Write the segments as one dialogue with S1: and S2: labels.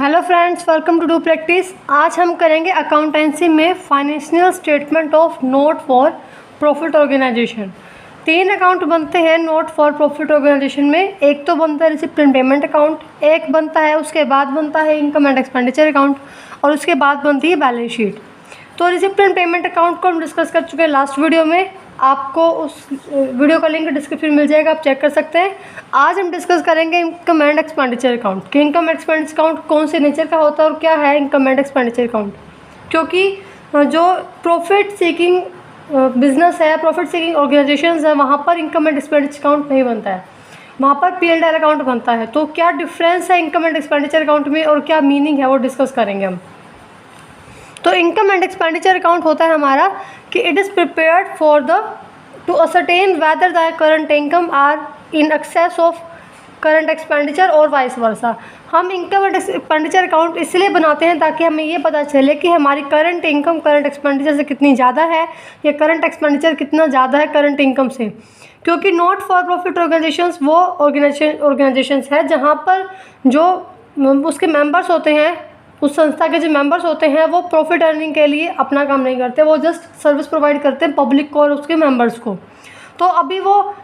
S1: Hello friends, welcome to do practice. आज हम करेंगे अकाउंटेंसी में financial statement of not for profit organisation. 3 account बनते हैं नोट फॉर प्रॉफिट ऑर्गेनाइजेशन में। एक तो बनता है रिसिप्ट एंड पेमेंट अकाउंट, एक बनता है उसके बाद बनता है इनकम एंड एक्सपेंडिचर अकाउंट और उसके बाद बनती है बैलेंस शीट। तो रिसिप्ट एंड पेमेंट अकाउंट को हम डिस्कस कर चुके हैं लास्ट वीडियो में। आपको उस वीडियो का लिंक डिस्क्रिप्शन में मिल जाएगा, आप चेक कर सकते हैं। आज हम डिस्कस करेंगे इनकम एंड एक्सपेंडिचर अकाउंट कि इनकम एंड एक्सपेंडिचर अकाउंट कौन से नेचर का होता है और क्या है इनकम एंड एक्सपेंडिचर अकाउंट। क्योंकि जो प्रॉफिट सीकिंग बिजनेस है, प्रॉफिट सीकिंग ऑर्गेनाइजेशंस है, वहाँ पर इनकम एंड एक्सपेंडिचर अकाउंट नहीं बनता है, वहाँ पर P&L अकाउंट बनता है। तो क्या डिफरेंस है इनकम एंड एक्सपेंडिचर अकाउंट में और क्या मीनिंग है वो डिस्कस करेंगे हम। तो इनकम एंड एक्सपेंडिचर अकाउंट होता है हमारा कि it is prepared for the to ascertain whether the current income are in excess of current expenditure और वाइस वर्सा। हम इनकम एंड एक्सपेंडिचर अकाउंट इसलिए बनाते हैं ताकि हमें ये पता चले कि हमारी करंट इनकम करंट एक्सपेंडिचर से कितनी ज़्यादा है या करंट एक्सपेंडिचर कितना ज़्यादा है करंट इनकम से। क्योंकि नॉट फॉर प्रॉफिट ऑर्गेनाइजेशंस वो ऑर्गेनाइजेशंस है जहाँ पर जो उसके मेंबर्स होते हैं, उस संस्था के जो मेंबर्स होते हैं वो प्रॉफिट अर्निंग के लिए अपना काम नहीं करते, वो जस्ट सर्विस प्रोवाइड करते हैं पब्लिक को और उसके मेंबर्स को। तो अभी वो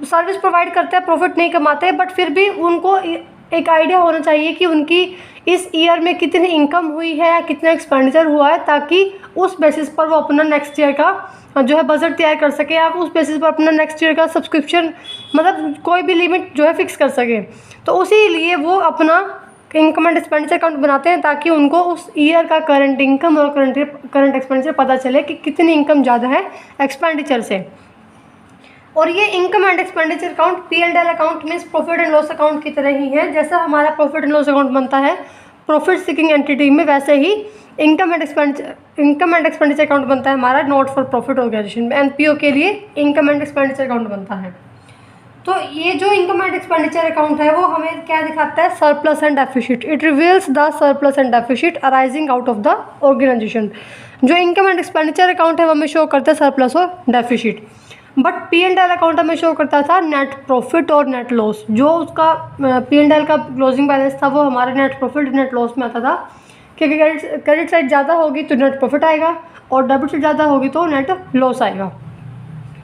S1: सर्विस प्रोवाइड करते हैं, प्रॉफिट नहीं कमाते, बट फिर भी उनको एक आइडिया होना चाहिए कि उनकी इस ईयर में कितनी इनकम हुई है या कितना एक्सपेंडिचर हुआ है, ताकि उस बेसिस पर वो अपना नेक्स्ट ईयर का जो है बजट तैयार कर सके या उस बेसिस पर अपना नेक्स्ट ईयर का सब्सक्रिप्शन मतलब कोई भी लिमिट जो है फिक्स कर सके। तो उसी लिए वो अपना इनकम एंड एक्सपेंडिचर अकाउंट बनाते हैं ताकि उनको उस ईयर का करंट इनकम और करंट एक्सपेंडिचर पता चले कि कितनी इनकम ज़्यादा है एक्सपेंडिचर से। और ये income and expenditure account P&L account means profit and loss account की तरह ही है। जैसा हमारा प्रॉफिट एंड लॉस अकाउंट बनता है प्रॉफिट सीकिंग एंटिटी में, वैसे ही इनकम एंड एक्सपेंडिचर अकाउंट बनता है हमारा नॉट फॉर प्रॉफिट ऑर्गेनाइजेशन में। NPO के लिए इनकम एंड एक्सपेंडिचर अकाउंट बनता है। तो ये जो इनकम एंड एक्सपेंडिचर अकाउंट है वो हमें क्या दिखाता है, surplus and deficit. It reveals the surplus and deficit arising out of the organisation. जो इनकम एंड एक्सपेंडिचर अकाउंट है वो हमें शो करता है सरप्लस और डेफिसिट, बट P&L अकाउंट हमें शो करता था नेट प्रॉफिट और नेट लॉस। जो उसका P&L का क्लोजिंग बैलेंस था वो हमारे नेट प्रॉफिट नेट लॉस में आता था, क्योंकि क्रेडिट साइड ज़्यादा होगी तो नेट प्रॉफिट आएगा और डेबिट साइड ज़्यादा होगी तो नेट लॉस आएगा।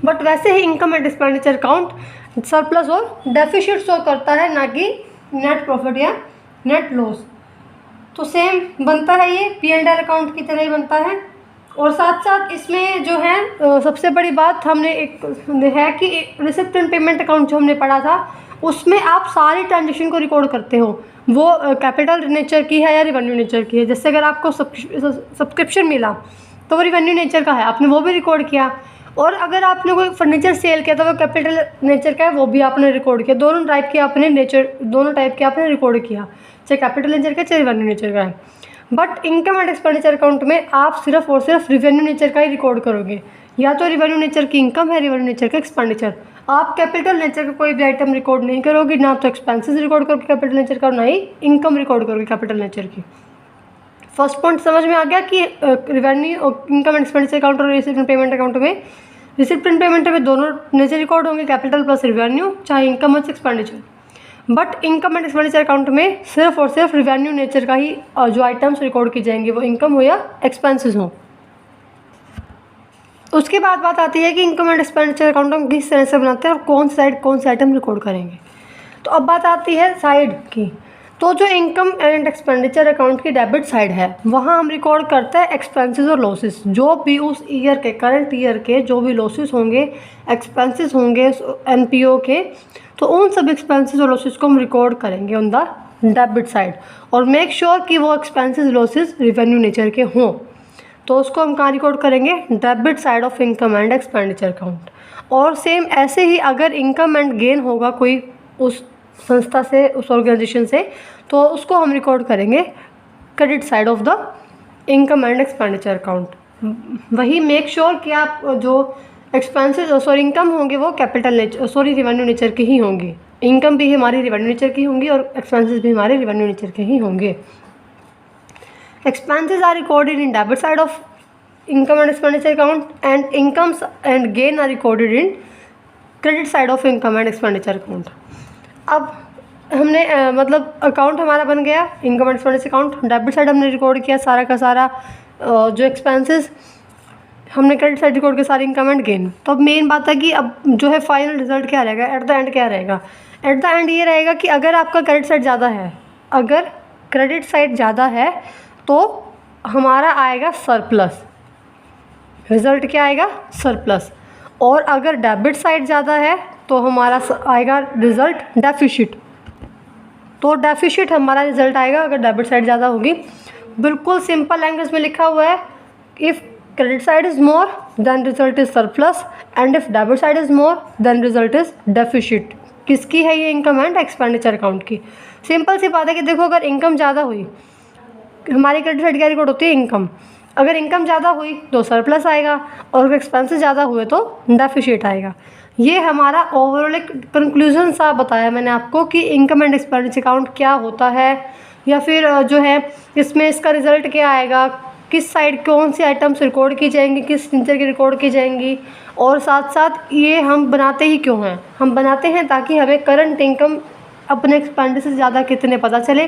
S1: बट वैसे ही income and expenditure account surplus और डेफिसिट शो करता है, ना कि नेट प्रॉफिट या नेट लॉस। तो सेम बनता है, ये P&L अकाउंट की तरह ही बनता है। और साथ साथ इसमें जो है सबसे बड़ी बात हमने एक है कि रिसिप्ट एंड पेमेंट अकाउंट जो हमने पढ़ा था उसमें आप सारी ट्रांजेक्शन को रिकॉर्ड करते हो, वो कैपिटल नेचर की है या रिवेन्यू नेचर की है। जैसे अगर आपको सब्सक्रिप्शन मिला तो वो रिवेन्यू नेचर का है, आपने वो भी रिकॉर्ड किया। और अगर आपने कोई फर्नीचर सेल किया तो वो कैपिटल नेचर का है, वो भी आपने रिकॉर्ड किया। दोनों टाइप के आपने रिकॉर्ड किया, चाहे कैपिटल नेचर का चाहे रिवेन्यू नेचर का है। But income and expenditure account में आप सिर्फ और सिर्फ रिवेन्यू नेचर का ही रिकॉर्ड करोगे, या तो रिवेन्यू नेचर की इनकम है, रिवेन्यू नेचर का एक्सपेंडिचर। आप कैपिटल नेचर का कोई भी आइटम रिकॉर्ड नहीं करोगे, ना तो एक्सपेंसेस रिकॉर्ड करोगे कैपिटल नेचर का, ना ही इनकम रिकॉर्ड करोगे कैपिटल नेचर की। फर्स्ट पॉइंट समझ में आ गया कि revenue income and expenditure account और रिसिप्ट एंड पेमेंट अकाउंट में दोनों नेचर रिकॉर्ड होंगे, कैपिटल प्लस रिवेन्यू, चाहे इनकम हो expenditure. But income and expenditure account में सिर्फ और सिर्फ रिवेन्यू नेचर का ही जो आइटम्स रिकॉर्ड की जाएंगे, वो इनकम हो या एक्सपेंसेस हो। उसके बाद बात आती है कि इनकम एंड एक्सपेंडिचर अकाउंट हम किस तरह से बनाते हैं और कौन से आइटम रिकॉर्ड करेंगे। तो अब बात आती है साइड की। तो जो इनकम एंड एक्सपेंडिचर अकाउंट की डेबिट साइड है वहाँ हम रिकॉर्ड करते हैं एक्सपेंसेस और लॉसेस। जो भी उस ईयर के करंट ईयर के जो भी लॉसेस होंगे, एक्सपेंसेस होंगे NPO के, तो उन सब एक्सपेंसेस और लॉसेस को हम रिकॉर्ड करेंगे ऑन द डेबिट साइड। और मेक श्योर कि वो एक्सपेंसेस लॉसेस रिवेन्यू नेचर के हों, तो उसको हम कहाँ रिकॉर्ड करेंगे, debit side of income and expenditure account. और सेम ऐसे ही अगर इनकम एंड गेन होगा कोई उस संस्था से, उस ऑर्गेनाइजेशन से, तो उसको हम रिकॉर्ड करेंगे credit side of the income and expenditure account. वही मेक श्योर कि आप जो एक्सपेंसेस इनकम होंगे वो रिवेन्यू नेचर की ही होंगी। इनकम भी हमारी रिवेन्यू नेचर की होंगी और एक्सपेंसेस भी हमारे रिवेन्यू नेचर के ही होंगे। Expenses are recorded in debit side of income and expenditure account and incomes and gain are recorded in credit side of income and expenditure account. अब हमने मतलब अकाउंट हमारा बन गया income and expenditure account. Debit side हमने record किया सारा का सारा जो एक्सपेंसेस, हमने क्रेडिट साइड रिकॉर्ड किया सारी इनकम एंड गेन। तो अब मेन बात है कि अब जो है फाइनल रिजल्ट क्या रहेगा, एट द एंड क्या रहेगा। एट द एंड ये रहेगा कि अगर आपका क्रेडिट साइड ज़्यादा है, अगर क्रेडिट साइड ज़्यादा है तो हमारा आएगा सरप्लस, रिज़ल्ट क्या आएगा, सरप्लस। और अगर डेबिट साइड ज़्यादा है तो हमारा आएगा रिज़ल्ट डेफिशिट। तो डेफिशिट हमारा रिज़ल्ट आएगा अगर डेबिट साइड ज़्यादा होगी। बिल्कुल सिंपल लैंग्वेज में लिखा हुआ है, if credit side is more than result is surplus and if debit side is more than result is deficit. किसकी है ये, इनकम एंड एक्सपेंडिचर अकाउंट की। सिंपल सी बात है कि देखो अगर इनकम ज़्यादा हुई, हमारी क्रेडिट साइड क्या रिकॉर्ड होती है, इनकम। अगर इनकम ज़्यादा हुई तो सरप्लस आएगा और अगर एक्सपेंसेस ज़्यादा हुए तो डेफिशिट आएगा। ये हमारा ओवरऑल एक कंक्लूजन सा बताया मैंने आपको कि इनकम एंड एक्सपेंडिचर अकाउंट क्या होता है, या फिर जो है इसमें इसका रिज़ल्ट क्या आएगा, किस साइड कौन सी आइटम्स रिकॉर्ड की जाएंगी, किस नेचर की रिकॉर्ड की जाएंगी, और साथ साथ ये हम बनाते ही क्यों हैं। हम बनाते हैं ताकि हमें करंट इनकम अपने एक्सपेंडिचर से ज़्यादा कितने पता चले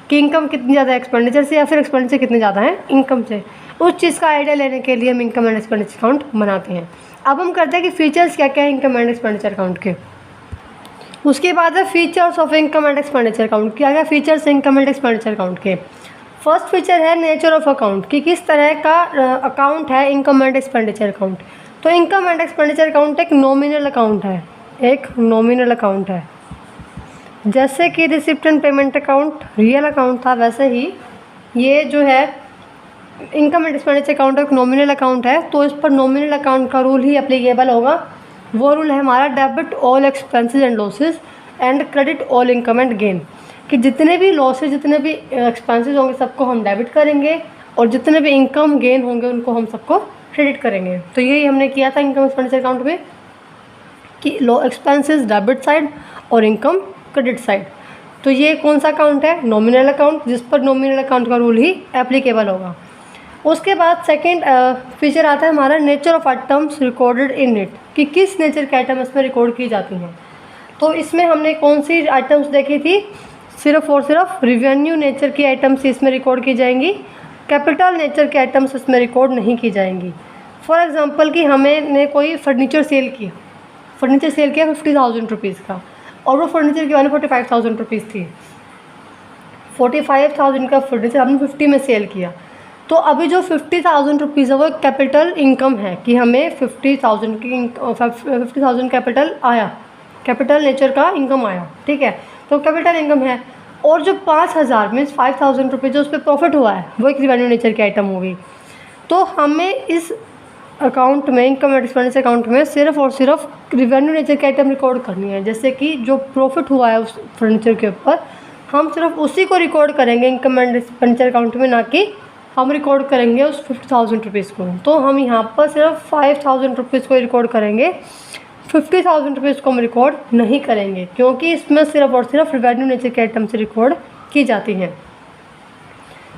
S1: कि इनकम कितनी ज़्यादा एक्सपेंडिचर से या फिर एक्सपेंडिचर कितने ज़्यादा है इनकम से। उस चीज़ का आइडिया लेने के लिए हम इनकम एंड एक्सपेंडिचर अकाउंट बनाते हैं। अब हम करते हैं कि फीचर्स क्या क्या है इनकम एंड एक्सपेंडिचर अकाउंट के। उसके बाद है features of income and expenditure account. क्या क्या features income and expenditure account के। फर्स्ट फीचर है नेचर ऑफ अकाउंट, कि किस तरह का अकाउंट है इनकम एंड एक्सपेंडिचर अकाउंट। तो इनकम एंड एक्सपेंडिचर अकाउंट एक नॉमिनल अकाउंट है, एक नॉमिनल अकाउंट है। जैसे कि receipt and payment account real account था, वैसे ही ये जो है इनकम एंड एक्सपेंडिचर अकाउंट एक नॉमिनल अकाउंट है। तो इस पर नॉमिनल अकाउंट का रूल ही एप्लीकेबल होगा। वो रूल है हमारा debit all expenses and losses and credit all income and gain, कि जितने भी लॉसेस जितने भी एक्सपेंसेस होंगे सबको हम डेबिट करेंगे और जितने भी इनकम गेन होंगे उनको हम सबको क्रेडिट करेंगे। तो यही हमने किया था इनकम एक्सपेंडिचर अकाउंट में कि लो एक्सपेंसेस डेबिट साइड और इनकम क्रेडिट साइड। तो ये कौन सा अकाउंट है, नॉमिनल अकाउंट, जिस पर नॉमिनल अकाउंट का रूल ही एप्लीकेबल होगा। उसके बाद सेकंड फीचर आता है हमारा nature of items recorded in it, कि किस नेचर के आइटम इसमें रिकॉर्ड की जाती हैं। तो इसमें हमने कौन सी आइटम्स देखी थी, सिर्फ और सिर्फ रिवेन्यू नेचर की आइटम्स इसमें रिकॉर्ड की जाएंगी, कैपिटल नेचर के आइटम्स इसमें रिकॉर्ड नहीं की जाएंगी। फॉर एग्जांपल कि हमने कोई फर्नीचर सेल किया, 50,000 रुपीज़ का, और वो फर्नीचर की वैल्यू 45,000 रुपीज़ थी। 45,000 का फर्नीचर हमने 50 में सेल किया। तो अभी जो 50,000 रुपीज़ है वो कैपिटल इनकम है, कि हमें 50,000 कैपिटल आया, कैपिटल नेचर का इनकम आया, ठीक है, तो कैपिटल इनकम है। और जो 5,000 मीन्स 5,000 रुपये जो उस पर प्रॉफिट हुआ है वो एक रिवेन्यू नेचर की आइटम होगी। तो हमें इस अकाउंट में इनकम एंड एक्सपेंडिचर अकाउंट में सिर्फ और सिर्फ रिवेन्यू नेचर की आइटम रिकॉर्ड करनी है। जैसे कि जो प्रॉफिट हुआ है उस फर्नीचर के ऊपर हम सिर्फ उसी को रिकॉर्ड करेंगे इनकम एंड एक्सपेंडिचर अकाउंट में, ना कि हम रिकॉर्ड करेंगे उस 50,000 रुपीज़ को। तो हम यहाँ पर सिर्फ 5,000 रुपीज़ को रिकॉर्ड करेंगे, 50,000 रुपीज़ को हम रिकॉर्ड नहीं करेंगे, क्योंकि इसमें सिर्फ और सिर्फ रिवेन्यू नेचर के आइटम से रिकॉर्ड की जाती हैं।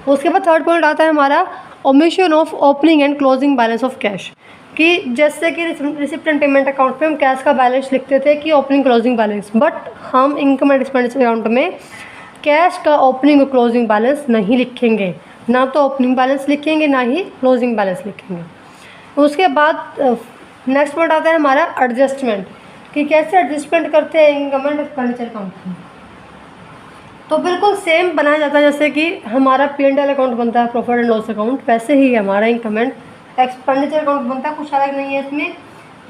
S1: उसके बाद थर्ड पॉइंट आता है हमारा omission of opening and closing balance of cash, कि जैसे कि रिसिप्ट एंड पेमेंट अकाउंट में हम कैश का बैलेंस लिखते थे कि ओपनिंग क्लोजिंग बैलेंस, बट हम इनकम एंड एक्सपेंडिचर अकाउंट में कैश का ओपनिंग और क्लोजिंग बैलेंस नहीं लिखेंगे, ना तो ओपनिंग बैलेंस लिखेंगे ना ही क्लोजिंग बैलेंस लिखेंगे। उसके बाद नेक्स्ट पॉइंट आता है हमारा एडजस्टमेंट, कि कैसे एडजस्टमेंट करते हैं इनकम एंड एक्सपेंडिचर अकाउंट में। तो बिल्कुल सेम बनाया जाता है जैसे कि हमारा P&L अकाउंट बनता है, प्रॉफिट एंड लॉस अकाउंट, वैसे ही हमारा इनकम एंड एक्सपेंडिचर अकाउंट बनता है, कुछ अलग नहीं है इसमें।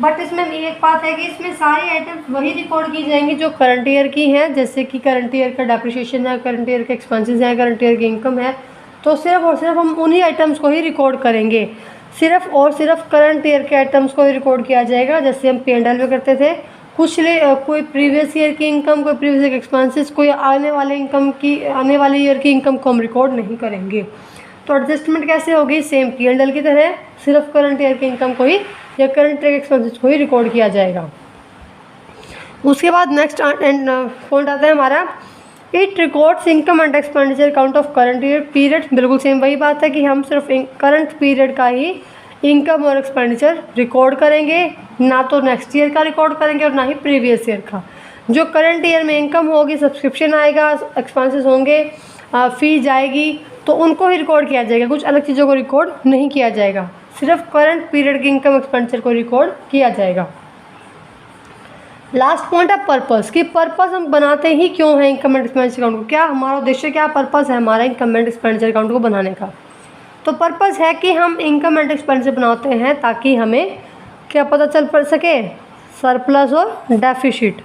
S1: बट इसमें एक बात है कि इसमें सारी आइटम्स वही रिकॉर्ड की जाएंगी जो करंट ईयर की हैं, जैसे कि करंट ईयर का डेप्रिसिएशन है, करंट ईयर के एक्सपेंसेस हैं, करंट ईयर की इनकम है। तो सिर्फ और सिर्फ हम उन्हीं आइटम्स को ही रिकॉर्ड करेंगे, सिर्फ और सिर्फ करंट ईयर के आइटम्स को ही रिकॉर्ड किया जाएगा, जैसे हम P&L में करते थे। कोई प्रीवियस ईयर की इनकम, कोई प्रीवियस ईयर के एक्सपेंसेस, कोई आने वाले ईयर की इनकम को हम रिकॉर्ड नहीं करेंगे। तो एडजस्टमेंट कैसे होगी, सेम P&L की तरह, सिर्फ करंट ईयर की इनकम को ही या करंट ईयर के एक्सपेंसेस को ही रिकॉर्ड किया जाएगा। उसके बाद नेक्स्ट पॉइंट आता है हमारा it records income and expenditure account of current year period. बिल्कुल सेम वही बात है कि हम सिर्फ करंट पीरियड का ही इनकम और एक्सपेंडिचर रिकॉर्ड करेंगे, ना तो नेक्स्ट ईयर का रिकॉर्ड करेंगे और ना ही प्रीवियस ईयर का। जो करंट ईयर में इनकम होगी, सब्सक्रिप्शन आएगा, एक्सपेंसेस होंगे, फ़ी जाएगी, तो उनको ही रिकॉर्ड किया जाएगा। कुछ अलग चीज़ों को रिकॉर्ड नहीं किया जाएगा, सिर्फ करंट पीरियड की इनकम एक्सपेंडिचर को रिकॉर्ड किया जाएगा। लास्ट पॉइंट है पर्पस, कि पर्पस हम बनाते ही क्यों है इनकम एंड एक्सपेंडिचर अकाउंट को, क्या हमारा उद्देश्य, क्या पर्पस है हमारा इनकम एंड एक्सपेंडिचर अकाउंट को बनाने का। तो पर्पस है कि हम इनकम एंड एक्सपेंडिचर बनाते हैं ताकि हमें क्या पता चल पड़ सके, सरप्लस और डेफिसिट।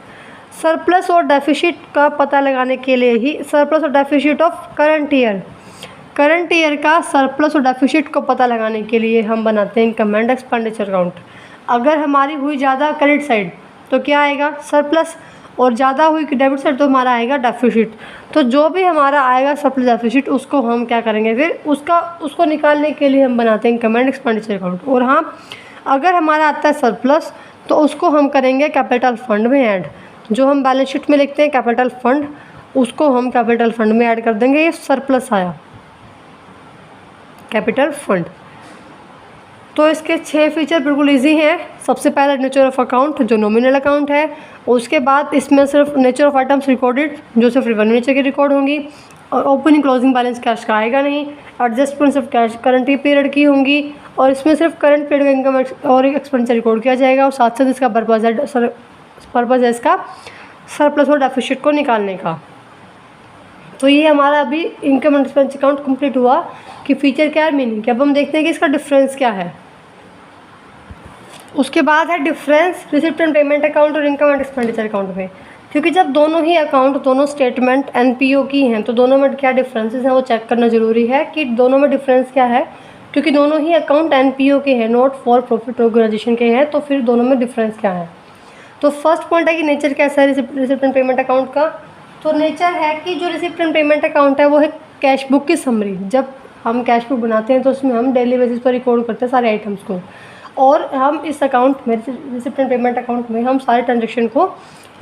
S1: सरप्लस और डेफिसिट का पता लगाने के लिए ही, सरप्लस और डेफिसिट ऑफ करंट ईयर का सरप्लस और डेफिसिट को पता लगाने के लिए हम बनाते हैं इनकम एंड एक्सपेंडिचर अकाउंट। अगर हमारी हुई ज़्यादा क्रेडिट साइड तो क्या आएगा, सरप्लस, और ज़्यादा हुई डेबिट साइड तो हमारा आएगा डेफिसिट। तो जो भी हमारा आएगा सरप्लस डेफिसिट, उसको हम क्या करेंगे फिर, उसको निकालने के लिए हम बनाते हैं इनकम एंड एक्सपेंडिचर अकाउंट। और हाँ, अगर हमारा आता है सरप्लस तो उसको हम करेंगे कैपिटल फंड में ऐड। जो हम बैलेंस शीट में लिखते हैं कैपिटल फंड, उसको हम कैपिटल फंड में ऐड कर देंगे। ये सरप्लस आया कैपिटल फंड। तो इसके 6 फीचर बिल्कुल इजी हैं। सबसे पहला नेचर ऑफ अकाउंट जो नॉमिनल अकाउंट है, उसके बाद इसमें सिर्फ नेचर ऑफ आइटम्स रिकॉर्डेड जो सिर्फ रेवेन्यू नेचर की रिकॉर्ड होंगी, और ओपनिंग क्लोजिंग बैलेंस कैश का आएगा नहीं। एडजस्टमेंट सिर्फ कैश करंट पीरियड की होंगी, और इसमें सिर्फ करंट पीरियड का इनकम और एक्सपेंडिचर रिकॉर्ड किया जाएगा। और साथ साथ इसका पर्पज़ है इसका सरप्लस और डेफिसिट को निकालने का। तो ये हमारा अभी income and expense account complete हुआ कि फीचर क्या है, मीनिंग क्या। अब हम देखते हैं कि इसका डिफरेंस क्या है। उसके बाद है difference receipt and payment account और इनकम एंड एक्सपेंडिचर अकाउंट में। क्योंकि जब दोनों ही अकाउंट, दोनों स्टेटमेंट एनपीओ की हैं, तो दोनों में क्या डिफरेंसेस हैं वो चेक करना ज़रूरी है कि दोनों में डिफरेंस क्या है। क्योंकि दोनों ही अकाउंट एनपीओ के हैं, नॉट फॉर प्रॉफिट ऑर्गेनाइजेशन के हैं, तो फिर दोनों में डिफरेंस क्या है। तो फर्स्ट पॉइंट है कि नेचर कैसा है रिसिप्ट एंड पेमेंट अकाउंट का। तो नेचर है कि जो रिसिप्ट एंड पेमेंट अकाउंट है वो है कैश बुक की समरी। जब हम कैश बुक बनाते हैं तो उसमें हम डेली बेसिस पर रिकॉर्ड करते हैं सारे आइटम्स को, और हम इस अकाउंट में, रिसिप्ट एंड पेमेंट अकाउंट में, हम सारे ट्रांजेक्शन को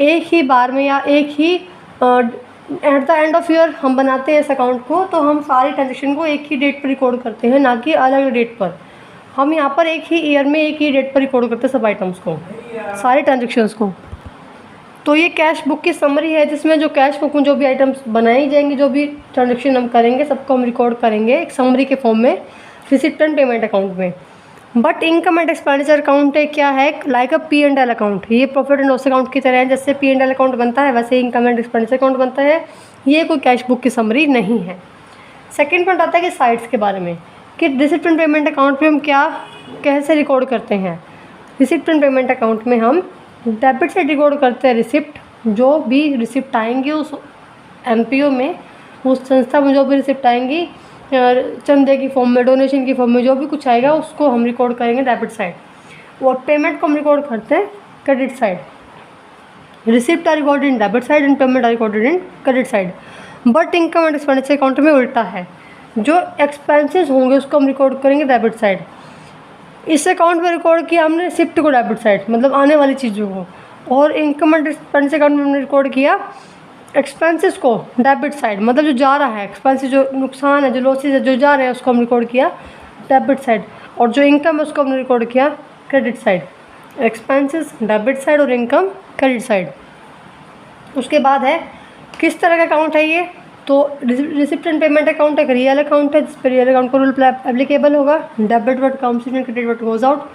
S1: एक ही बार में या एक ही at the end of year हम बनाते हैं इस अकाउंट को। तो हम सारे ट्रांजेक्शन को एक ही डेट पर रिकॉर्ड करते हैं, ना कि अलग डेट पर। हम यहाँ पर एक ही ईयर में एक ही डेट पर रिकॉर्ड करते हैं सब आइटम्स को, सारे ट्रांजेक्शन्स को। तो ये कैश बुक की समरी है जिसमें जो कैश बुक में जो भी आइटम्स बनाई जाएंगी, जो भी ट्रांजेक्शन हम करेंगे, सबको हम रिकॉर्ड करेंगे एक समरी के फॉर्म में रिसिप्ट एंड पेमेंट अकाउंट में। But income and expenditure account क्या है, लाइक अ P&L अकाउंट। ये प्रॉफिट एंड लॉस अकाउंट की तरह है, जैसे P&L अकाउंट बनता है वैसे इनकम एंड एक्सपेंडिचर अकाउंट बनता है। ये कोई कैश बुक की समरी नहीं है। सेकेंड पॉइंट आता है कि साइट्स के बारे में, कि रिसिप्ट एंड पेमेंट अकाउंट में हम क्या कैसे रिकॉर्ड करते हैं। रिसिप्ट एंड पेमेंट अकाउंट में हम डेबिट से रिकॉर्ड करते हैं रिसिप्ट, जो भी रिसिप्ट आएंगी उस एनपीओ में, उस संस्था में जो भी रिसिप्ट आएंगी चंदे की फॉर्म में, डोनेशन की फॉर्म में, जो भी कुछ आएगा उसको हम रिकॉर्ड करेंगे डेबिट साइड, और पेमेंट को हम रिकॉर्ड करते हैं credit side. Receipt are recorded in debit side and payment are recorded in credit side. But income and expenditure account में उल्टा है, जो एक्सपेंसेस होंगे उसको हम रिकॉर्ड करेंगे डेबिट साइड। इस अकाउंट में रिकॉर्ड किया हमने रिसिप्ट को डेबिट साइड, मतलब आने वाली चीज़ों को, और इनकम एंड एक्सपेंस अकाउंट में हमने रिकॉर्ड किया एक्सपेंसेस को डेबिट साइड, मतलब जो जा रहा है एक्सपेंसेस, जो नुकसान है, जो लॉसेज है, जो जा रहे हैं उसको हम रिकॉर्ड किया डेबिट साइड, और जो इनकम है उसको हमने रिकॉर्ड किया credit side. Expenses debit side और इनकम क्रेडिट साइड। उसके बाद है किस तरह का अकाउंट है ये, तो रिसिप्ट एंड पेमेंट अकाउंट एक रियल अकाउंट है, जिस पर रियल अकाउंट का रूल एप्लीकेबल होगा, debit what comes in, credit what goes out.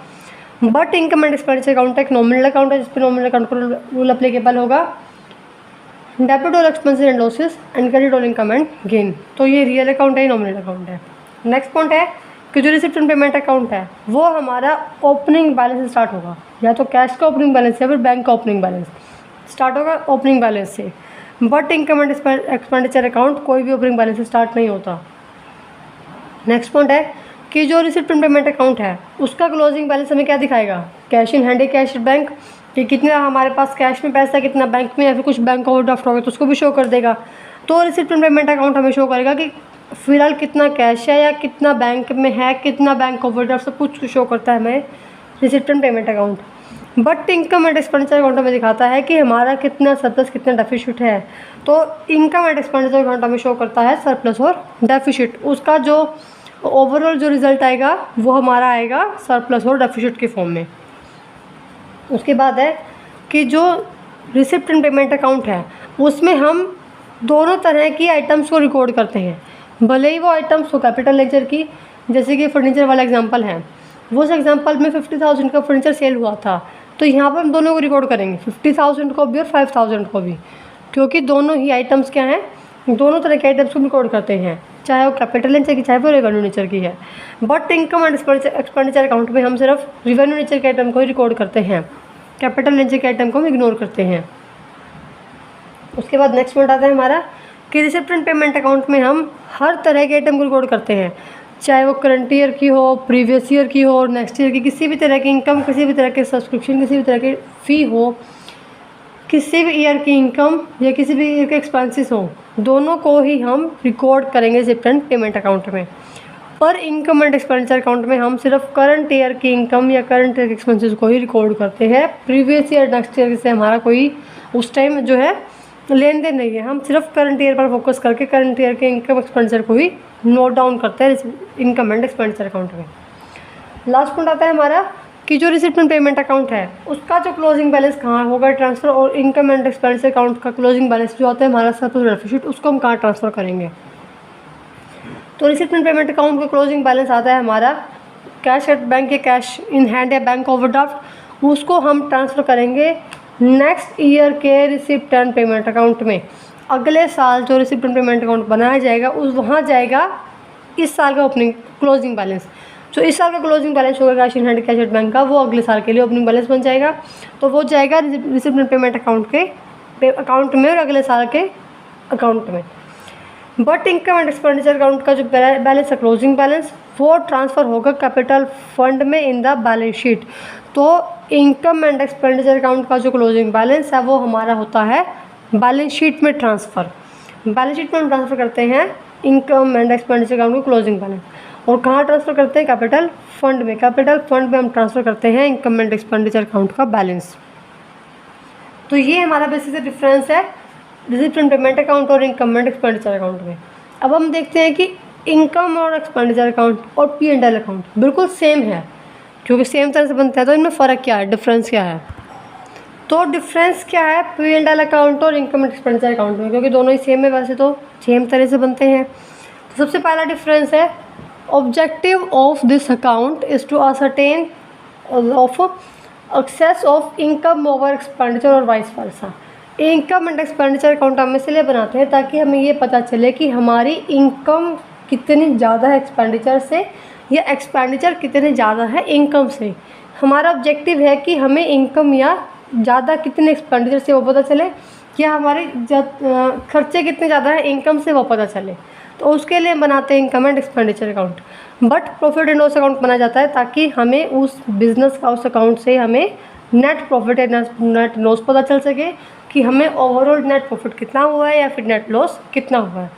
S1: But income and expenditure account एक नॉमिनल अकाउंट है, जिस पर नॉमिनल अकाउंट का रूल एप्लीकेबल होगा, डेबिट और expenses and losses and credit और इनकम एंड गेन। तो ये रियल अकाउंट है, नॉमिनल अकाउंट है। नेक्स्ट पॉइंट है कि जो रिसिप्ट एंड पेमेंट अकाउंट है वो हमारा ओपनिंग बैलेंस से स्टार्ट होगा, या तो कैश का ओपनिंग बैलेंस या फिर बैंक का ओपनिंग बैलेंस स्टार्ट होगा ओपनिंग बैलेंस से। But income and expenditure account कोई भी ओपनिंग बैलेंस से स्टार्ट नहीं होता। नेक्स्ट पॉइंट है कि जो रिसिप्ट एंड पेमेंट अकाउंट है उसका क्लोजिंग बैलेंस हमें क्या दिखाएगा, cash in hand, cash bank, कि कितना हमारे पास कैश में पैसा, कितना बैंक में, या फिर कुछ बैंक ओवरड्राफ्ट होगा तो उसको भी शो कर देगा। तो रिसिप्ट एंड पेमेंट अकाउंट हमें शो करेगा कि फिलहाल कितना कैश है या कितना बैंक में है, कितना बैंक ओवरड्राफ्ट, सब कुछ शो करता है हमें receipt and payment account. But income and expenditure account हमें दिखाता है कि हमारा कितना सरप्लस, कितना डेफिसिट है। तो इनकम एंड एक्सपेंडिचर अकाउंट हमें शो करता है सरप्लस और डेफिसिट। उसका जो ओवरऑल जो रिजल्ट आएगा वो हमारा आएगा सरप्लस और डेफिसिट के फॉर्म में। उसके बाद है कि जो रिसिप्ट एंड पेमेंट अकाउंट है उसमें हम दोनों तरह की आइटम्स को रिकॉर्ड करते हैं, भले ही वो आइटम्स हो कैपिटल लेजर की, जैसे कि फर्नीचर वाला एग्जांपल है, वो उस एग्जांपल में 50,000 का फर्नीचर सेल हुआ था, तो यहाँ पर हम दोनों को रिकॉर्ड करेंगे, 50,000 को भी और 5,000 को भी, क्योंकि दोनों ही आइटम्स क्या हैं, दोनों तरह के आइटम्स को रिकॉर्ड करते हैं, चाहे वो कैपिटल नेचर की चाहे वो रेवेन्यू नेचर की है। But income and expenditure account में हम सिर्फ रेवेन्यू नेचर के आइटम को ही रिकॉर्ड करते हैं, कैपिटल नेचर के आइटम को हम इग्नोर करते हैं। उसके बाद नेक्स्ट पॉइंट आता है हमारा कि रिसिप्ट एंड पेमेंट अकाउंट में हम हर तरह के आइटम को रिकॉर्ड करते हैं, चाहे वो करंट ईयर की हो, प्रीवियस ईयर की हो और नेक्स्ट ईयर की, किसी भी तरह की इनकम, किसी भी तरह के सब्सक्रिप्शन, किसी भी तरह की फ़ी हो, किसी भी ईयर की इनकम या किसी भी ईयर के एक्सपेंसेस हो, दोनों को ही हम रिकॉर्ड करेंगे रिसिप्ट एंड पेमेंट अकाउंट में। पर इनकम एंड एक्सपेंडिचर अकाउंट में हम सिर्फ करंट ईयर की इनकम या करंट ईयर के एक्सपेंसेस को ही रिकॉर्ड करते हैं, प्रीवियस ईयर नेक्स्ट ईयर से हमारा कोई उस टाइम जो है लेन देन नहीं है, हम सिर्फ करंट ईयर पर फोकस करके करंट ईयर के इनकम एक्सपेंडिचर को ही नोट डाउन करते हैं इनकम एंड एक्सपेंडिचर अकाउंट में। लास्ट पॉइंट आता है हमारा कि जो रिसिप्ट एंड पेमेंट अकाउंट है उसका जो क्लोजिंग बैलेंस कहाँ होगा ट्रांसफ़र, और इनकम एंड एक्सपेंडिचर अकाउंट का क्लोजिंग बैलेंस जो आता है हमारा सरप्लस डेफिसिट, उसको हम कहाँ ट्रांसफ़र करेंगे। तो रिसिप्ट एंड पेमेंट अकाउंट का क्लोजिंग बैलेंस आता है हमारा कैश एट बैंक या कैश इन हैंड या बैंक ओवरड्राफ्ट, उसको हम ट्रांसफ़र करेंगे नेक्स्ट ईयर के रिसिप्ट एंड पेमेंट अकाउंट में। अगले साल जो रिसिप्ट एंड पेमेंट अकाउंट बनाया जाएगा उस वहाँ जाएगा इस साल का ओपनिंग क्लोजिंग बैलेंस, जो इस साल का क्लोजिंग बैलेंस होगा cash in hand cash at bank का, वो अगले साल के लिए ओपनिंग बैलेंस बन जाएगा, तो वो जाएगा रिसिप्ट एंड पेमेंट अकाउंट के अकाउंट में और अगले साल के अकाउंट में। But income and expenditure account का जो बैलेंस है क्लोजिंग बैलेंस, वो ट्रांसफ़र होगा कैपिटल फंड में इन द बैलेंस शीट। तो इनकम एंड एक्सपेंडिचर अकाउंट का जो क्लोजिंग बैलेंस है वो हमारा होता है बैलेंस शीट में ट्रांसफ़र। बैलेंस शीट में हम ट्रांसफ़र करते हैं इनकम एंड एक्सपेंडिचर अकाउंट को क्लोजिंग बैलेंस, और कहाँ ट्रांसफ़र करते हैं, कैपिटल फंड में। कैपिटल फंड में हम ट्रांसफ़र करते हैं इनकम एंड एक्सपेंडिचर अकाउंट का बैलेंस। तो ये हमारा बेसिक डिफरेंस है रिसिप्ट एंड पेमेंट अकाउंट और इनकम एंड एक्सपेंडिचर अकाउंट में। अब हम देखते हैं कि इनकम और एक्सपेंडिचर अकाउंट और P&L अकाउंट बिल्कुल सेम है, क्योंकि सेम तरह से बनता है, तो इनमें फ़र्क क्या है, डिफरेंस क्या है। तो डिफरेंस क्या है P&L अकाउंट और इनकम एंड एक्सपेंडिचर अकाउंट में, क्योंकि दोनों ही सेम है, वैसे तो सेम तरह से बनते हैं। तो सबसे पहला डिफरेंस है objective of this account is to ascertain of excess of income over expenditure और vice versa. Income and expenditure account हम इसलिए बनाते हैं ताकि हमें ये पता चले कि हमारी इनकम कितनी ज़्यादा है एक्सपेंडिचर से या एक्सपेंडिचर कितने ज़्यादा है इनकम से। हमारा ऑब्जेक्टिव है कि हमें इनकम या ज़्यादा कितने एक्सपेंडिचर से वो पता चले, या हमारे खर्चे कितने ज़्यादा है इनकम से वो पता चले। तो उसके लिए हम बनाते हैं income and expenditure account. But profit and loss account बनाया जाता है ताकि हमें उस बिज़नेस का उस अकाउंट से हमें नेट प्रॉफिट या नेट लॉस पता चल सके कि हमें ओवरऑल नेट प्रॉफिट कितना हुआ है या फिर नेट लॉस कितना हुआ है।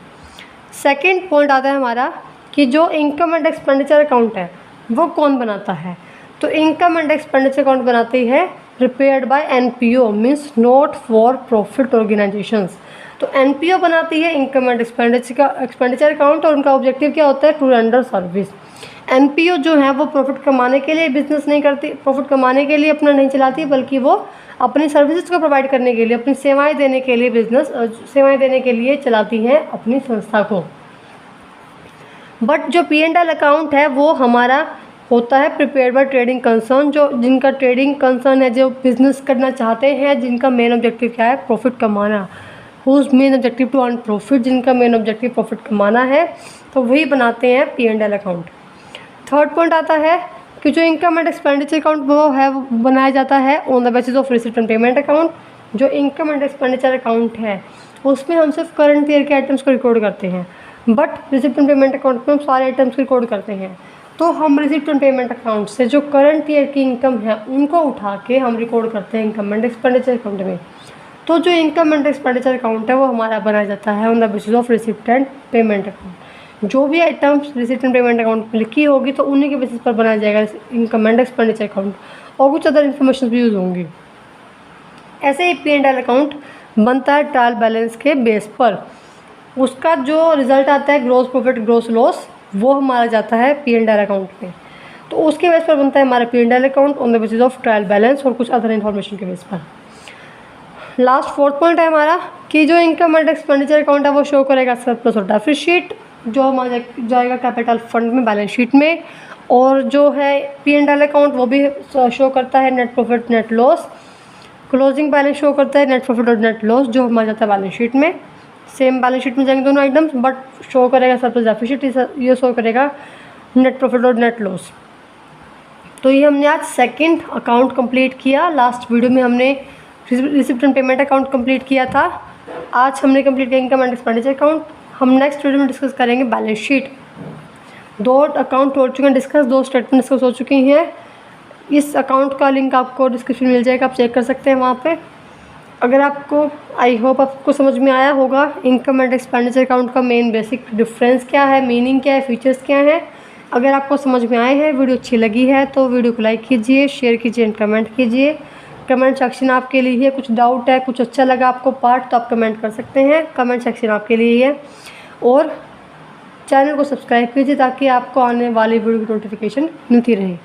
S1: सेकेंड पॉइंट आता है हमारा कि जो इनकम एंड एक्सपेंडिचर अकाउंट है वो कौन बनाता है। तो इनकम एंड एक्सपेंडिचर अकाउंट बनाती है prepared by NPO means not for profit organisations. तो NPO बनाती है इनकम एंड एक्सपेंडिचर अकाउंट, और उनका ऑब्जेक्टिव क्या होता है, टू रेंडर सर्विस। NPO जो है वो प्रॉफिट कमाने के लिए बिजनेस नहीं करती, प्रॉफिट कमाने के लिए अपना नहीं चलाती, बल्कि वो अपनी सर्विसेज को प्रोवाइड करने के लिए, अपनी सेवाएं देने के लिए सेवाएं देने के लिए चलाती हैं अपनी संस्था को। बट जो P&L अकाउंट है वो हमारा होता है प्रिपेयर्ड बाय ट्रेडिंग कंसर्न, जो जिनका ट्रेडिंग कंसर्न है, जो बिज़नेस करना चाहते हैं, जिनका मेन ऑब्जेक्टिव क्या है, प्रॉफिट कमाना, whose main objective to earn profit, जिनका मेन ऑब्जेक्टिव प्रॉफिट कमाना है, तो वही बनाते हैं P&L अकाउंट। थर्ड पॉइंट आता है कि जो इनकम एंड एक्सपेंडिचर अकाउंट वो है वो बनाया जाता है on the basis of receipt and payment account. जो इनकम एंड एक्सपेंडिचर अकाउंट है उसमें हम सिर्फ करंट ईयर के आइटम्स को रिकॉर्ड करते हैं, but receipt and payment account में हम सारे आइटम्स रिकॉर्ड करते हैं। तो हम रिसिप्ट एंड पेमेंट अकाउंट से जो करंट ईयर की इनकम है उनको उठा के हम रिकॉर्ड करते हैं इनकम एंड एक्सपेंडिचर अकाउंट में। तो जो इनकम एंड एक्सपेंडिचर अकाउंट है वो हमारा बनाया जाता है on the basis of receipt and payment account. जो भी items receipt and payment account में लिखी होगी तो उन्हीं के बेसिस पर बनाया जाएगा इनकम एंड एक्सपेंडिचर अकाउंट, और कुछ अदर इन्फॉर्मेशन भी यूज़ होंगी। ऐसे ही P&L अकाउंट बनता है ट्रायल बैलेंस के बेस पर। उसका जो रिजल्ट आता है ग्रॉस प्रॉफिट ग्रॉस लॉस, वो हमारा जाता है P&L अकाउंट में। तो उसके बेस पर बनता है हमारा P&L account on the basis of trial balance और कुछ अदर इन्फॉर्मेशन के बेस पर। लास्ट फोर्थ पॉइंट है हमारा कि जो इनकम एंड एक्सपेंडिचर अकाउंट है वो शो करेगा सरप्लस और डेफिसिट, जो हमारा जाएगा कैपिटल फंड में, बैलेंस शीट में। और जो है P&L अकाउंट वो भी शो करता है net profit net loss. Closing balance show करता है नेट प्रॉफिट और नेट लॉस, जो हमारा जाता है बैलेंस शीट में। सेम बैलेंस शीट में जाएंगे दोनों आइटम्स, बट शो करेगा सरप्लस डेफिसिट, ये शो करेगा नेट प्रॉफिट और नेट लॉस। तो ये हमने आज सेकंड अकाउंट कंप्लीट किया। लास्ट वीडियो में हमने receipt and payment account complete किया था। आज हमने कंप्लीट किया इनकम एंड एक्सपेंडिचर अकाउंट। हम नेक्स्ट वीडियो में डिस्कस करेंगे बैलेंस शीट। 2 अकाउंट हो चुके हैं डिस्कस, 2 स्टेटमेंट डिस्कस हो चुकी हैं। इस अकाउंट का लिंक आपको डिस्क्रिप्शन मिल जाएगा, आप चेक कर सकते हैं वहाँ पे। अगर आपको, आई होप आपको समझ में आया होगा इनकम एंड एक्सपेंडिचर अकाउंट का मेन बेसिक डिफरेंस क्या है, मीनिंग क्या है, फीचर्स क्या हैं। अगर आपको समझ में आए हैं, वीडियो अच्छी लगी है तो वीडियो को लाइक कीजिए, शेयर कीजिए एंड कमेंट कीजिए। कमेंट सेक्शन आपके लिए है, कुछ डाउट है, कुछ अच्छा लगा आपको पार्ट तो आप कमेंट कर सकते हैं, कमेंट सेक्शन आपके लिए है। और चैनल को सब्सक्राइब कीजिए ताकि आपको आने वाली वीडियो की नोटिफिकेशन मिलती रहे।